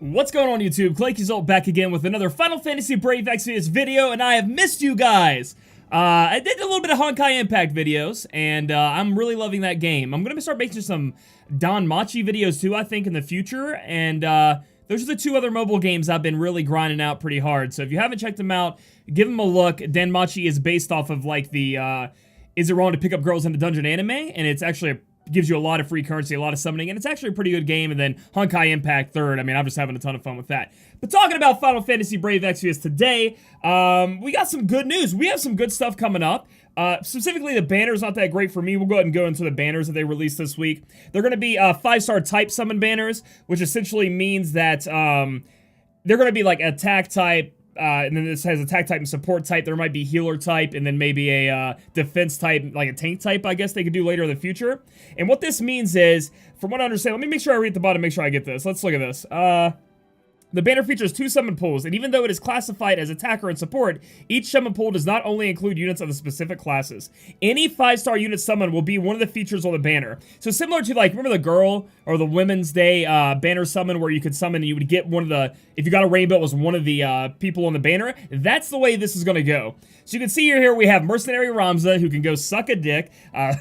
What's going on YouTube? Claic Yuzolt back again with another Final Fantasy Brave Exvius video, and I have missed you guys. I did a little bit of Honkai Impact videos, and I'm really loving that game. I'm going to start making some Danmachi videos too, I think, in the future, and those are the two other mobile games I've been really grinding out pretty hard. So if you haven't checked them out, give them a look. Danmachi is based off of like the Is It Wrong to Pick Up Girls in a Dungeon anime, and it's actually gives you a lot of free currency, a lot of summoning, and it's actually a pretty good game. And then Honkai Impact third. I mean, I'm just having a ton of fun with that. But talking about Final Fantasy Brave Exvius today, we got some good news. We have some good stuff coming up. Specifically, the banner's not that great for me. We'll go ahead and go into the banners that they released this week. They're going to be 5-star type summon banners, which essentially means that they're going to be like attack type, and then this has attack type and support type. There might be healer type, and then maybe a defense type, like a tank type, I guess they could do later in the future. And what this means is, from what I understand, let me make sure I read the bottom, make sure I get this. Let's look at this. The banner features 2 summon pools, and even though it is classified as attacker and support, each summon pool does not only include units of the specific classes. Any 5-star unit summon will be one of the features on the banner. So similar to, like, remember the girl or the Women's Day banner summon where you could summon and you would get one of the, if you got a rainbow, it was one of the people on the banner? That's the way this is going to go. So you can see here we have Mercenary Ramza, who can go suck a dick.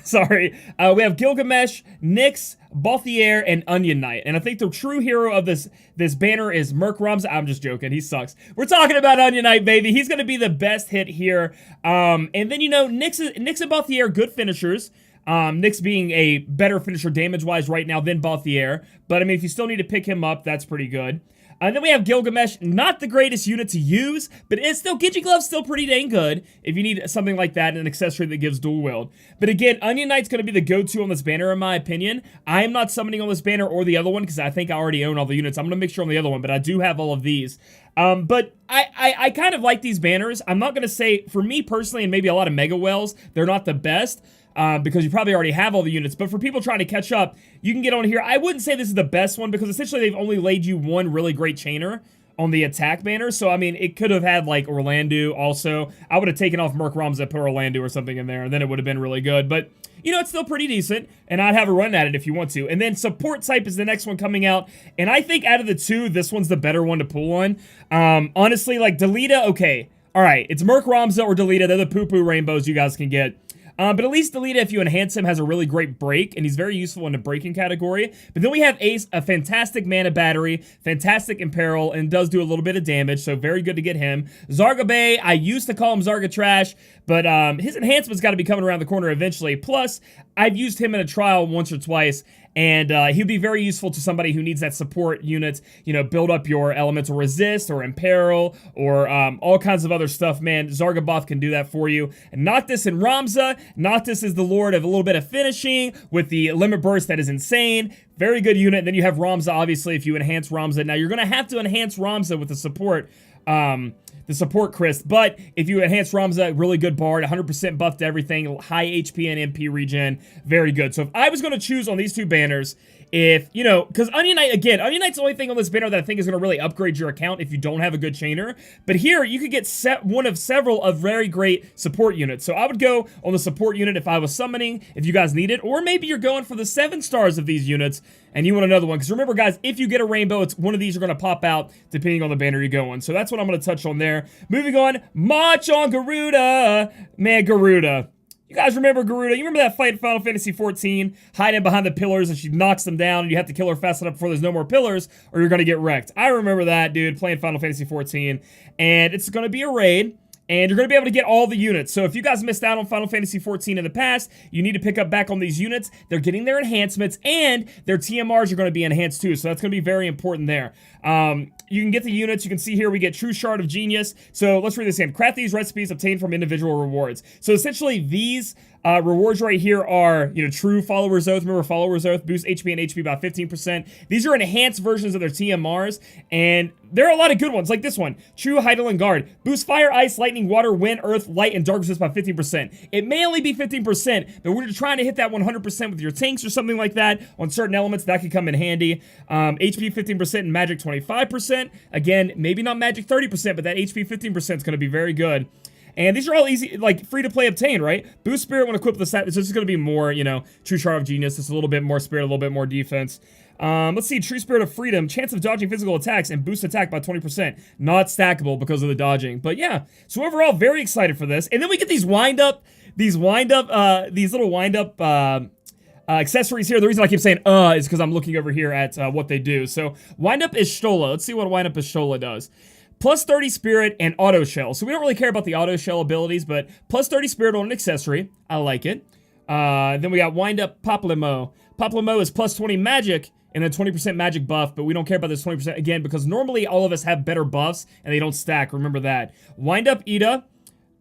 Sorry. We have Gilgamesh, Nyx, Balthier, and Onion Knight. And I think the true hero of this banner is Merc Ramza. I'm just joking. He sucks. We're talking about Onion Knight, baby. He's going to be the best hit here. And then, you know, Nyx and Balthier, good finishers. Nyx being a better finisher damage-wise right now than Balthier. But, I mean, if you still need to pick him up, that's pretty good. And then we have Gilgamesh, not the greatest unit to use, but it's still, Gigi Glove's still pretty dang good if you need something like that, an accessory that gives dual wield. But again, Onion Knight's going to be the go-to on this banner in my opinion. I am not summoning on this banner or the other one because I think I already own all the units. I'm going to make sure on the other one, but I do have all of these. But I kind of like these banners. I'm not going to say, for me personally, and maybe a lot of Mega Wells, they're not the best. Because you probably already have all the units. But for people trying to catch up, you can get on here. I wouldn't say this is the best one because essentially they've only laid you one really great chainer on the attack banner. So, I mean, it could have had, like, Orlando also. I would have taken off Merc Ramza, put Orlando or something in there, and then it would have been really good. But, you know, it's still pretty decent, and I'd have a run at it if you want to. And then support type is the next one coming out, and I think out of the two, this one's the better one to pull on. Honestly, like, Delita, okay. All right, it's Merc Ramza or Delita. They're the poo-poo rainbows you guys can get. But at least Delita, if you enhance him, has a really great break, and he's very useful in the breaking category. But then we have Ace, a fantastic mana battery, fantastic imperil, and does do a little bit of damage, so very good to get him. Zargabe, I used to call him Zarga Trash, but his enhancement's got to be coming around the corner eventually. Plus, I've used him in a trial once or twice, and he'd be very useful to somebody who needs that support unit, you know, build up your elemental resist or imperil or all kinds of other stuff, man. Zargaboth can do that for you. And Noctis and Ramza. Noctis is the lord of a little bit of finishing with the limit burst that is insane. Very good unit. And then you have Ramza, obviously, if you enhance Ramza. Now, you're going to have to enhance Ramza with the support, Chris, but if you enhance Ramza, really good bard, 100% buff to everything, high HP and MP regen, very good. So if I was going to choose on these two banners, if, you know, because Onion Knight, again, Onion Knight's the only thing on this banner that I think is going to really upgrade your account if you don't have a good chainer. But here, you could get one of several of very great support units. So I would go on the support unit if I was summoning, if you guys need it. Or maybe you're going for the 7 stars of these units, and you want another one. Because remember, guys, if you get a rainbow, it's one of these are going to pop out depending on the banner you're going. So that's what I'm going to touch on there. Moving on, March on Garuda. Man, Garuda. You guys remember Garuda? You remember that fight in Final Fantasy XIV? Hiding behind the pillars and she knocks them down and you have to kill her fast enough before there's no more pillars or you're going to get wrecked. I remember that, dude, playing Final Fantasy XIV. And it's going to be a raid. And you're going to be able to get all the units. So if you guys missed out on Final Fantasy XIV in the past, you need to pick up back on these units. They're getting their enhancements, and their TMRs are going to be enhanced too. So that's going to be very important there. You can get the units. You can see here we get True Shard of Genius. So let's read this again. Craft these recipes obtained from individual rewards. So essentially these rewards right here are, you know, True Follower's Oath. Remember Follower's Oath boosts HP and HP by 15%. These are enhanced versions of their TMRs, and there are a lot of good ones, like this one. True Heidelin Guard. Boost Fire, Ice, Lightning, Water, Wind, Earth, Light, and Dark Resist by 15%. It may only be 15%, but we're trying to hit that 100% with your tanks or something like that on certain elements. That could come in handy. HP 15% and Magic 25%. Again, maybe not Magic 30%, but that HP 15% is going to be very good. And these are all easy, like, free to play obtain, right? Boost Spirit when equipped with the stat. So this is going to be more, you know, True Charm of Genius. It's a little bit more Spirit, a little bit more defense. Let's see, True Spirit of Freedom, chance of dodging physical attacks and boost attack by 20%. Not stackable because of the dodging. But yeah, so overall, very excited for this. And then we get these these little wind up, accessories here. The reason I keep saying is because I'm looking over here at what they do. So Wind Up Ishtola. Let's see what Wind Up Ishtola does. Plus 30 Spirit and Auto Shell. So we don't really care about the Auto Shell abilities, but plus 30 Spirit on an accessory. I like it. Then we got Wind Up Poplimo. Poplimo is plus 20 Magic and then 20% Magic buff, but we don't care about this 20% again because normally all of us have better buffs and they don't stack. Remember that. Wind Up Ida.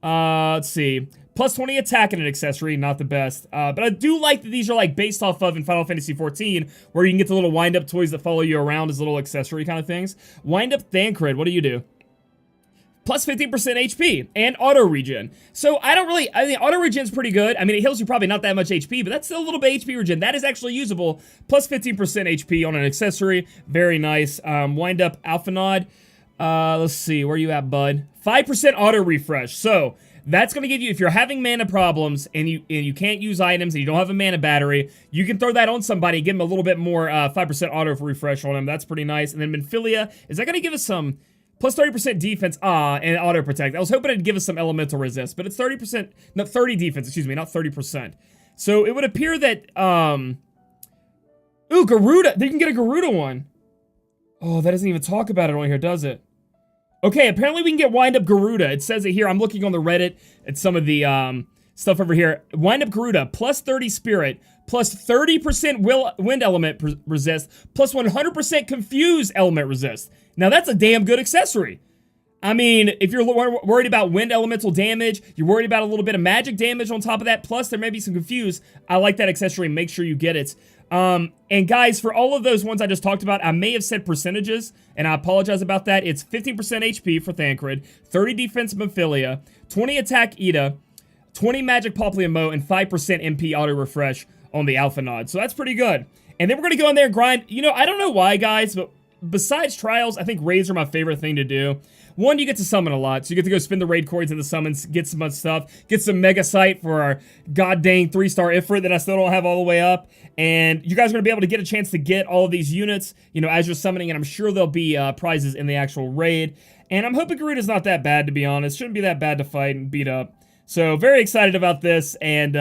Let's see. Plus 20 attack and an accessory, not the best. But I do like that these are like based off of in Final Fantasy XIV, where you can get the little wind-up toys that follow you around as little accessory kind of things. Wind-up Thancred, what do? Plus 15% HP and auto regen. So I think auto regen's pretty good. I mean, it heals you probably not that much HP, but that's still a little bit HP regen. That is actually usable. Plus 15% HP on an accessory. Very nice. Wind-up Alphanod. Let's see, where you at, bud? 5% auto refresh. So that's going to give you, if you're having mana problems and you can't use items and you don't have a mana battery, you can throw that on somebody, give them a little bit more 5% auto refresh on them. That's pretty nice. And then Minfilia, is that going to give us some plus 30% defense and auto protect? I was hoping it'd give us some elemental resist, but it's 30%, no, 30 defense, excuse me, not 30%. So it would appear that, ooh, Garuda, they can get a Garuda one. Oh, that doesn't even talk about it on here, does it? Okay, apparently we can get Wind Up Garuda. It says it here. I'm looking on the Reddit at some of the stuff over here. Wind Up Garuda, plus 30 Spirit, plus 30% Wind Element resist, plus 100% Confuse Element resist. Now that's a damn good accessory. I mean, if you're worried about wind elemental damage, you're worried about a little bit of magic damage on top of that, plus there may be some Confuse, I like that accessory. Make sure you get it. And guys, for all of those ones I just talked about, I may have said percentages, and I apologize about that. It's 15% HP for Thancred, 30 defense Minfilia, 20 attack Ida, 20 magic Poplimo, and 5% MP auto refresh on the Alphanod. So that's pretty good. And then we're going to go in there and grind. You know, I don't know why, guys, but besides trials, I think raids are my favorite thing to do. One, you get to summon a lot, so you get to go spend the raid coins in the summons, get some stuff, get some Mega Sight for our god dang 3-star Ifrit that I still don't have all the way up, and you guys are going to be able to get a chance to get all of these units, you know, as you're summoning, and I'm sure there'll be prizes in the actual raid, and I'm hoping Garuda's not that bad, to be honest. Shouldn't be that bad to fight and beat up. So, very excited about this, and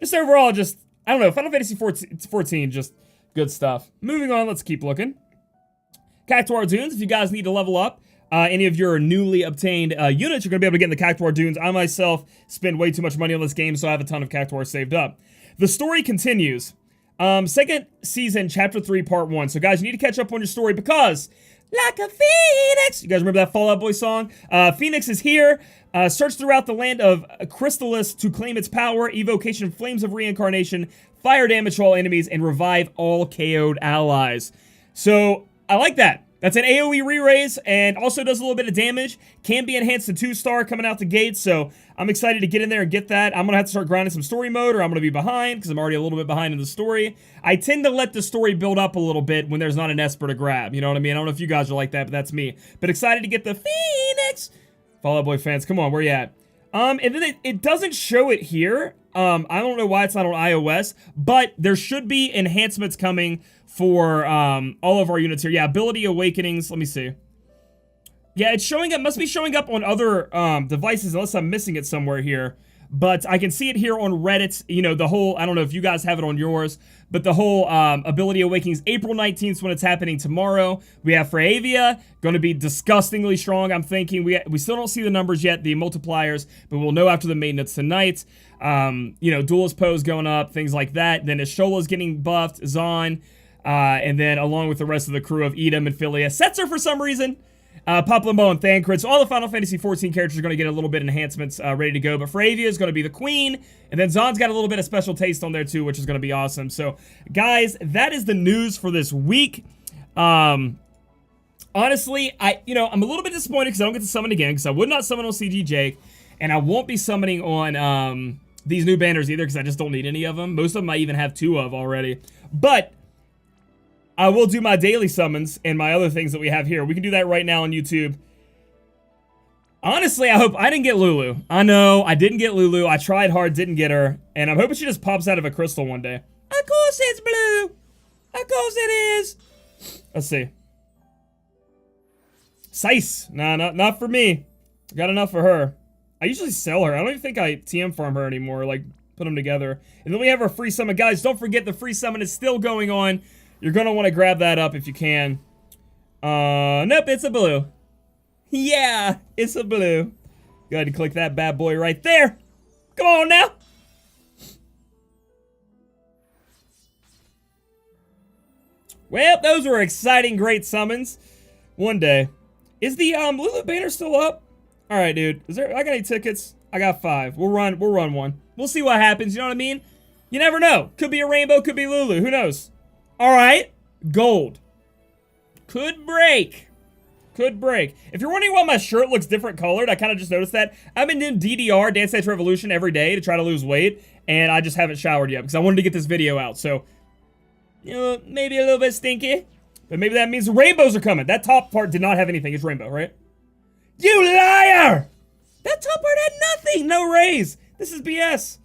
just overall, just, I don't know, Final Fantasy 14, just good stuff. Moving on, let's keep looking. Cactuar Dunes, if you guys need to level up any of your newly obtained units, you're going to be able to get in the Cactuar Dunes. I myself spend way too much money on this game, so I have a ton of Cactuar saved up. The story continues. Second season, Chapter 3, Part 1. So guys, you need to catch up on your story because, like a phoenix, you guys remember that Fall Out Boy song? Phoenix is here. Search throughout the land of Chrysalis to claim its power, evocation flames of reincarnation, fire damage to all enemies, and revive all KO'd allies. So, I like that. That's an AoE re-raise and also does a little bit of damage. Can be enhanced to 2-star coming out the gate, so I'm excited to get in there and get that. I'm going to have to start grinding some story mode or I'm going to be behind because I'm already a little bit behind in the story. I tend to let the story build up a little bit when there's not an Esper to grab. You know what I mean? I don't know if you guys are like that, but that's me. But excited to get the Phoenix. Fall Out Boy fans, come on, where you at? And then it doesn't show it here. I don't know why it's not on iOS, but there should be enhancements coming for all of our units here. Yeah, Ability Awakenings. Let me see. Yeah, it's showing up. Must be showing up on other devices unless I'm missing it somewhere here. But I can see it here on Reddit. You know, the whole, I don't know if you guys have it on yours, but the whole Ability Awakenings, April 19th is when it's happening tomorrow. We have Freyvia, going to be disgustingly strong, I'm thinking. We still don't see the numbers yet, the multipliers, but we'll know after the maintenance tonight. You know, Duelist Pose going up, things like that. Then Ishola's getting buffed, Zon, and then along with the rest of the crew of Ida, Minfilia, Setzer for some reason. Poplimo and Thancred. So all the Final Fantasy XIV characters are going to get a little bit of enhancements ready to go. But Freyvia is going to be the queen. And then Zon's got a little bit of special taste on there too, which is going to be awesome. So, guys, that is the news for this week. Honestly, I'm a little bit disappointed because I don't get to summon again. Because I would not summon on CG Jake. And I won't be summoning on these new banners either because I just don't need any of them. Most of them I even have 2 of already. But I will do my daily summons and my other things that we have here. We can do that right now on YouTube. Honestly, I hope I didn't get Lulu. I know, I didn't get Lulu. I tried hard, didn't get her. And I'm hoping she just pops out of a crystal one day. Of course it's blue. Of course it is. Let's see. Sice. Nah, not for me. Got enough for her. I usually sell her. I don't even think I TM farm her anymore. Like, put them together. And then we have our free summon. Guys, don't forget the free summon is still going on. You're going to want to grab that up if you can. Nope, it's a blue. Yeah, it's a blue. Go ahead and click that bad boy right there. Come on now. Well, those were exciting, great summons. One day. Is the Lulu banner still up? All right, dude. I got any tickets? I got 5. We'll run one. We'll see what happens, you know what I mean? You never know. Could be a rainbow, could be Lulu, who knows? All right. Gold. Could break. Could break. If you're wondering why my shirt looks different colored, I kind of just noticed that. I've been doing DDR, Dance Dance Revolution, every day to try to lose weight, and I just haven't showered yet because I wanted to get this video out. So, you know, maybe a little bit stinky, but maybe that means the rainbows are coming. That top part did not have anything. It's rainbow, right? You liar! That top part had nothing. No rays. This is BS.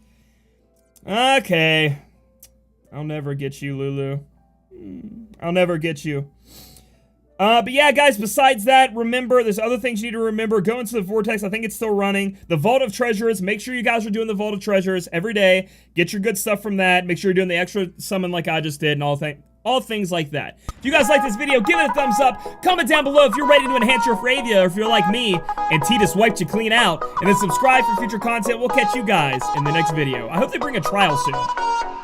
Okay. I'll never get you, Lulu. I'll never get you. But yeah, guys, besides that, remember, there's other things you need to remember. Go into the Vortex. I think it's still running. The Vault of Treasures. Make sure you guys are doing the Vault of Treasures every day. Get your good stuff from that. Make sure you're doing the extra summon like I just did and all things like that. If you guys like this video, give it a thumbs up. Comment down below if you're ready to enhance your Freyvia or if you're like me and Titus wiped you clean out. And then subscribe for future content. We'll catch you guys in the next video. I hope they bring a trial soon.